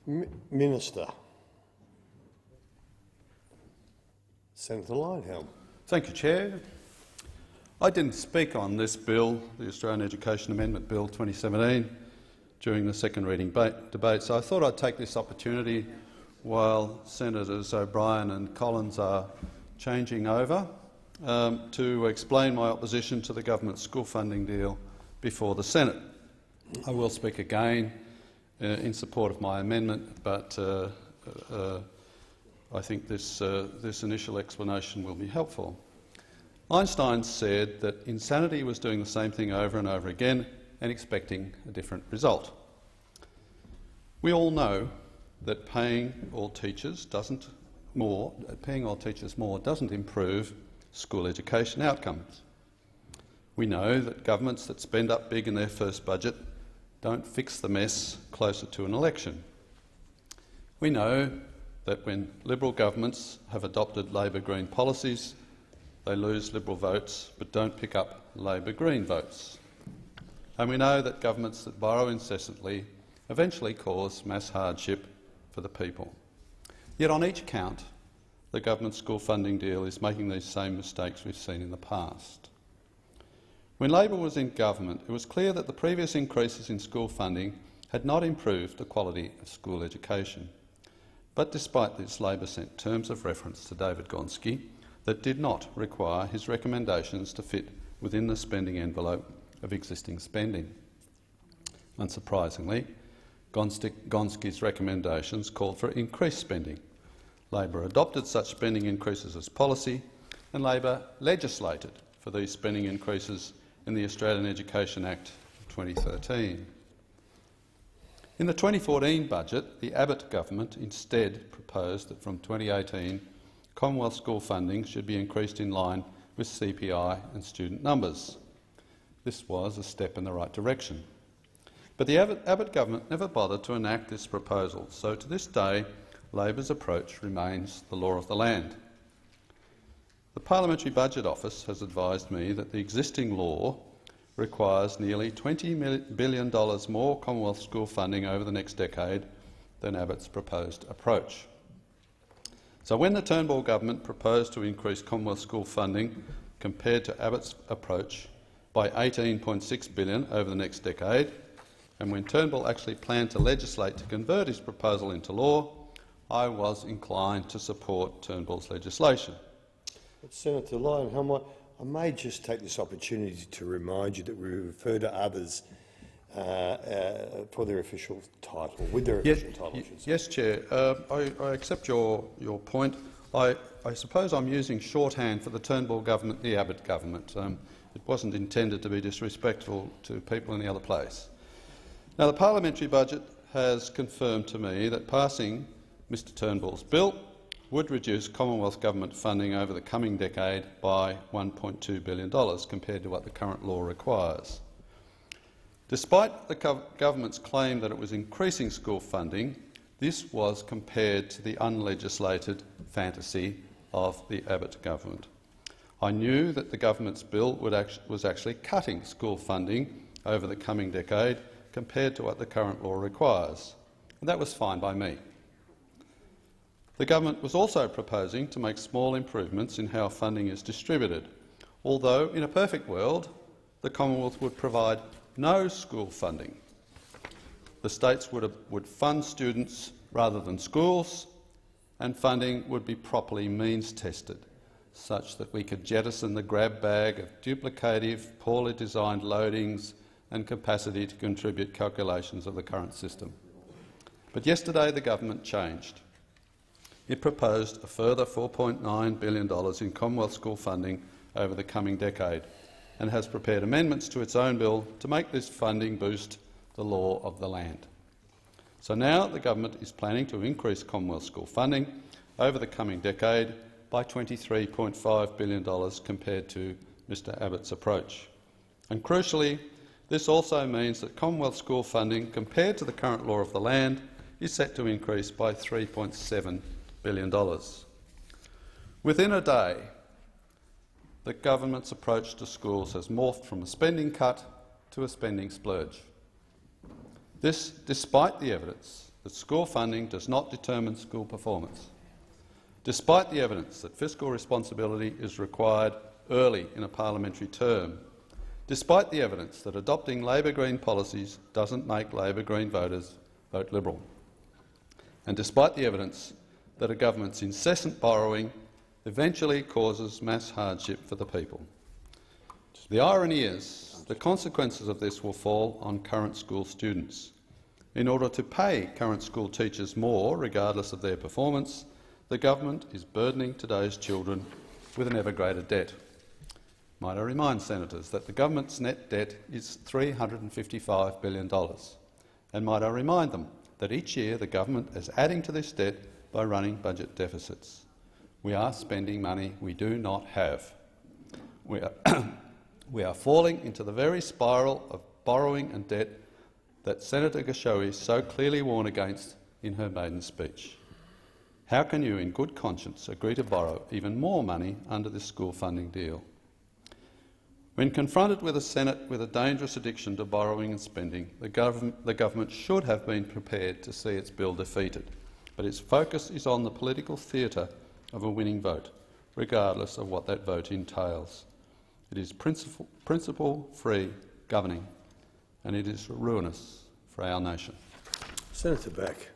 Minister. Senator Leyonhjelm. Thank you, Chair. I didn't speak on this bill, the Australian Education Amendment Bill 2017, during the second reading debate, so I thought I'd take this opportunity while Senators O'Brien and Collins are changing over to explain my opposition to the government school funding deal before the Senate. I will speak again in support of my amendment, but I think this initial explanation will be helpful. Einstein said that insanity was doing the same thing over and over again and expecting a different result. We all know that paying all teachers more doesn't improve school education outcomes. We know that governments that spend up big in their first budget don't fix the mess closer to an election. We know that when Liberal governments have adopted Labor-Green policies, they lose Liberal votes but don't pick up Labor-Green votes. And we know that governments that borrow incessantly eventually cause mass hardship for the people. Yet on each count, the government school funding deal is making these same mistakes we've seen in the past. When Labor was in government, it was clear that the previous increases in school funding had not improved the quality of school education. But despite this, Labor sent terms of reference to David Gonski that did not require his recommendations to fit within the spending envelope of existing spending. Unsurprisingly, Gonski's recommendations called for increased spending. Labor adopted such spending increases as policy, and Labor legislated for these spending increases in the Australian Education Act of 2013. In the 2014 budget, the Abbott government instead proposed that from 2018 Commonwealth school funding should be increased in line with CPI and student numbers. This was a step in the right direction. But the Abbott government never bothered to enact this proposal, so to this day Labor's approach remains the law of the land. The Parliamentary Budget Office has advised me that the existing law requires nearly $20 billion more Commonwealth school funding over the next decade than Abbott's proposed approach. So when the Turnbull government proposed to increase Commonwealth school funding compared to Abbott's approach by $18.6 billion over the next decade, and when Turnbull actually planned to legislate to convert his proposal into law, I was inclined to support Turnbull's legislation. But Senator Leyonhjelm, I may just take this opportunity to remind you that we refer to others for their official title, with their official title. Yes, Chair. I accept your point. I suppose I'm using shorthand for the Turnbull government, the Abbott government. It wasn't intended to be disrespectful to people in the other place. Now, the parliamentary budget has confirmed to me that passing Mr Turnbull's bill would reduce Commonwealth government funding over the coming decade by $1.2 billion compared to what the current law requires. Despite the government's claim that it was increasing school funding, this was compared to the unlegislated fantasy of the Abbott government. I knew that the government's bill was actually cutting school funding over the coming decade compared to what the current law requires, and that was fine by me. The government was also proposing to make small improvements in how funding is distributed, although in a perfect world the Commonwealth would provide no school funding. The states would fund students rather than schools, and funding would be properly means-tested, such that we could jettison the grab bag of duplicative, poorly designed loadings and capacity to contribute calculations of the current system. But yesterday the government changed. It proposed a further $4.9 billion in Commonwealth school funding over the coming decade and has prepared amendments to its own bill to make this funding boost the law of the land. So now the government is planning to increase Commonwealth school funding over the coming decade by $23.5 billion compared to Mr Abbott's approach. And crucially, this also means that Commonwealth school funding compared to the current law of the land is set to increase by $3.7 billion. Within a day, the government's approach to schools has morphed from a spending cut to a spending splurge. This despite the evidence that school funding does not determine school performance. Despite the evidence that fiscal responsibility is required early in a parliamentary term, despite the evidence that adopting Labor-Green policies doesn't make Labor-Green voters vote Liberal, and despite the evidence that a government's incessant borrowing eventually causes mass hardship for the people. The irony is the consequences of this will fall on current school students. In order to pay current school teachers more, regardless of their performance, the government is burdening today's children with an ever greater debt. Might I remind senators that the government's net debt is $355 billion, and might I remind them that each year the government is adding to this debt by running budget deficits. We are spending money we do not have. We are falling into the very spiral of borrowing and debt that Senator Gashoui so clearly warned against in her maiden speech. How can you, in good conscience, agree to borrow even more money under this school funding deal? When confronted with a Senate with a dangerous addiction to borrowing and spending, the government should have been prepared to see its bill defeated, but its focus is on the political theatre of a winning vote, regardless of what that vote entails. It is principle-free governing, and it is ruinous for our nation. Senator Back.